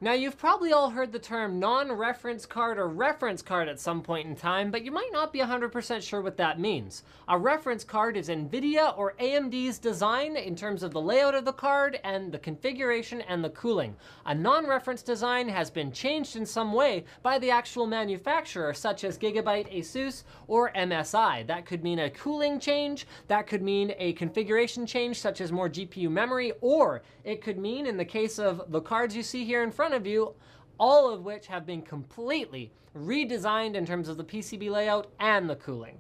Now, you've probably all heard the term non-reference card or reference card at some point in time, but you might not be 100% sure what that means. A reference card is NVIDIA or AMD's design in terms of the layout of the card and the configuration and the cooling. A non-reference design has been changed in some way by the actual manufacturer, such as Gigabyte, ASUS, or MSI. That could mean a cooling change, that could mean a configuration change, such as more GPU memory, or it could mean, in the case of the cards you see here in front of you, all of which have been completely redesigned in terms of the PCB layout and the cooling.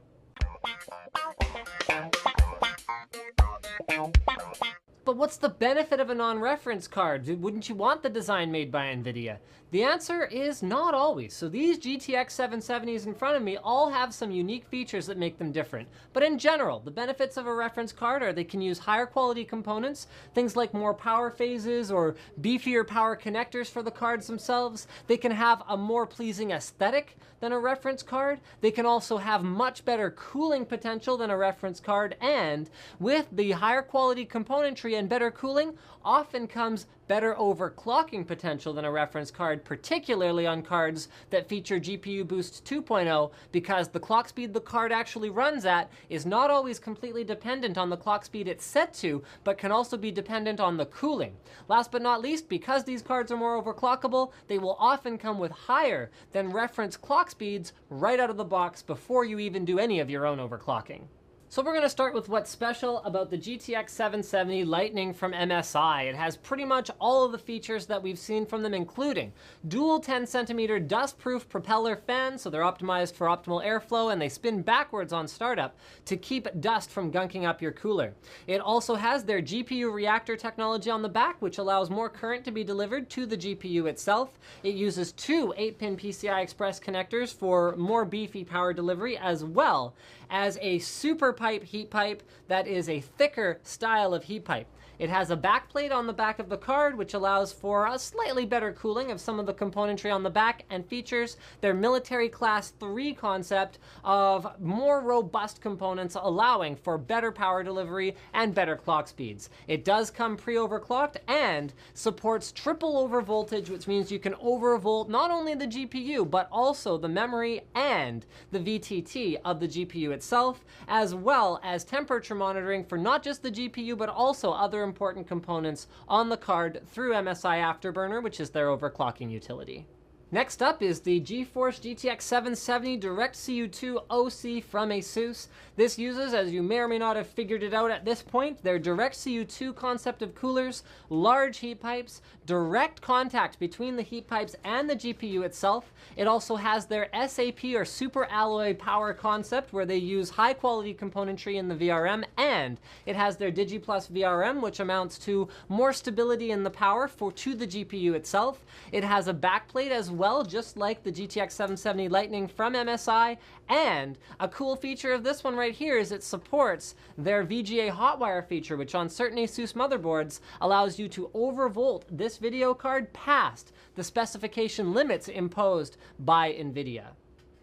But what's the benefit of a non-reference card? Wouldn't you want the design made by NVIDIA? The answer is not always. So these GTX 770s in front of me all have some unique features that make them different. But in general, the benefits of a reference card are they can use higher quality components, things like more power phases or beefier power connectors for the cards themselves. They can have a more pleasing aesthetic than a reference card. They can also have much better cooling potential than a reference card. And with the higher quality componentry and better cooling, often comes better overclocking potential than a reference card, particularly on cards that feature GPU Boost 2.0, because the clock speed the card actually runs at is not always completely dependent on the clock speed it's set to, but can also be dependent on the cooling. Last but not least, because these cards are more overclockable, they will often come with higher than reference clock speeds right out of the box before you even do any of your own overclocking. So we're going to start with what's special about the GTX 770 Lightning from MSI. It has pretty much all of the features that we've seen from them, including dual 10-centimeter dust-proof propeller fans, so they're optimized for optimal airflow, and they spin backwards on startup to keep dust from gunking up your cooler. It also has their GPU reactor technology on the back, which allows more current to be delivered to the GPU itself. It uses two 8-pin PCI Express connectors for more beefy power delivery, as well as a super pipe heat pipe that is a thicker style of heat pipe. It has a backplate on the back of the card, which allows for a slightly better cooling of some of the componentry on the back, and features their military class 3 concept of more robust components, allowing for better power delivery and better clock speeds. It does come pre-overclocked and supports triple over voltage, which means you can overvolt not only the GPU, but also the memory and the VTT of the GPU itself, as well as temperature monitoring for not just the GPU, but also other important components on the card through MSI Afterburner, which is their overclocking utility. Next up is the GeForce GTX 770 DirectCU2 OC from ASUS. This uses, as you may or may not have figured it out at this point, their DirectCU2 concept of coolers, large heat pipes, direct contact between the heat pipes and the GPU itself. It also has their SAP or super alloy power concept, where they use high quality componentry in the VRM, and it has their DigiPlus VRM, which amounts to more stability in the power to the GPU itself. It has a backplate as well, just like the GTX 770 Lightning from MSI, and a cool feature of this one right here is it supports their VGA hotwire feature, which on certain ASUS motherboards allows you to overvolt this video card past the specification limits imposed by NVIDIA.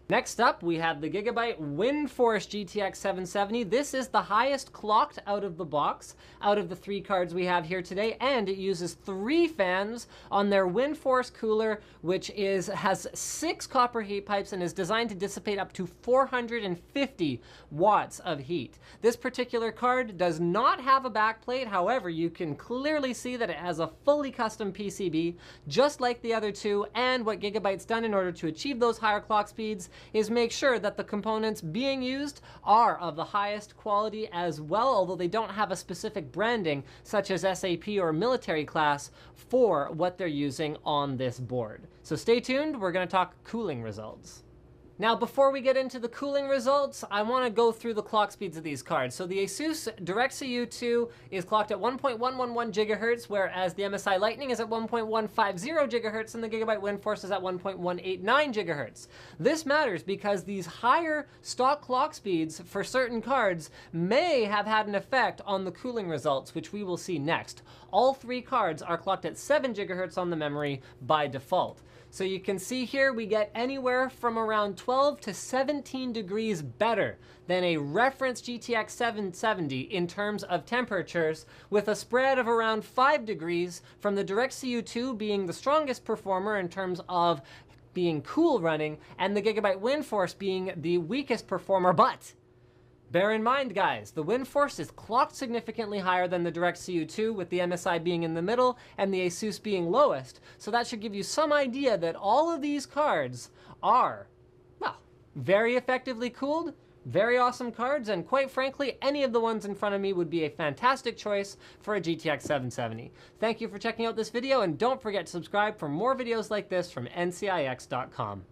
Next up, we have the Gigabyte WindForce GTX 770. This is the highest clocked out of the box, out of the 3 cards we have here today, and it uses 3 fans on their WindForce cooler, which has 6 copper heat pipes and is designed to dissipate up to 450 watts of heat. This particular card does not have a backplate. However, you can clearly see that it has a fully custom PCB, just like the other 2, and what Gigabyte's done in order to achieve those higher clock speeds is make sure that the components being used are of the highest quality as well, although they don't have a specific branding such as SAP or military class for what they're using on this board. So stay tuned, we're going to talk cooling results. Now, before we get into the cooling results, I want to go through the clock speeds of these cards. So the ASUS DirectCU2 is clocked at 1.111 gigahertz, whereas the MSI Lightning is at 1.150 gigahertz, and the Gigabyte WindForce is at 1.189 gigahertz. This matters because these higher stock clock speeds for certain cards may have had an effect on the cooling results, which we will see next. All 3 cards are clocked at 7 gigahertz on the memory by default. So you can see here we get anywhere from around 12 12 to 17 degrees better than a reference GTX 770 in terms of temperatures, with a spread of around 5 degrees from the DirectCU 2 being the strongest performer in terms of being cool running, and the Gigabyte WindForce being the weakest performer. But bear in mind, guys, the WindForce is clocked significantly higher than the DirectCU 2, with the MSI being in the middle and the Asus being lowest. So that should give you some idea that all of these cards are, well, very effectively cooled, very awesome cards, and quite frankly, any of the ones in front of me would be a fantastic choice for a GTX 770. Thank you for checking out this video, and don't forget to subscribe for more videos like this from ncix.com.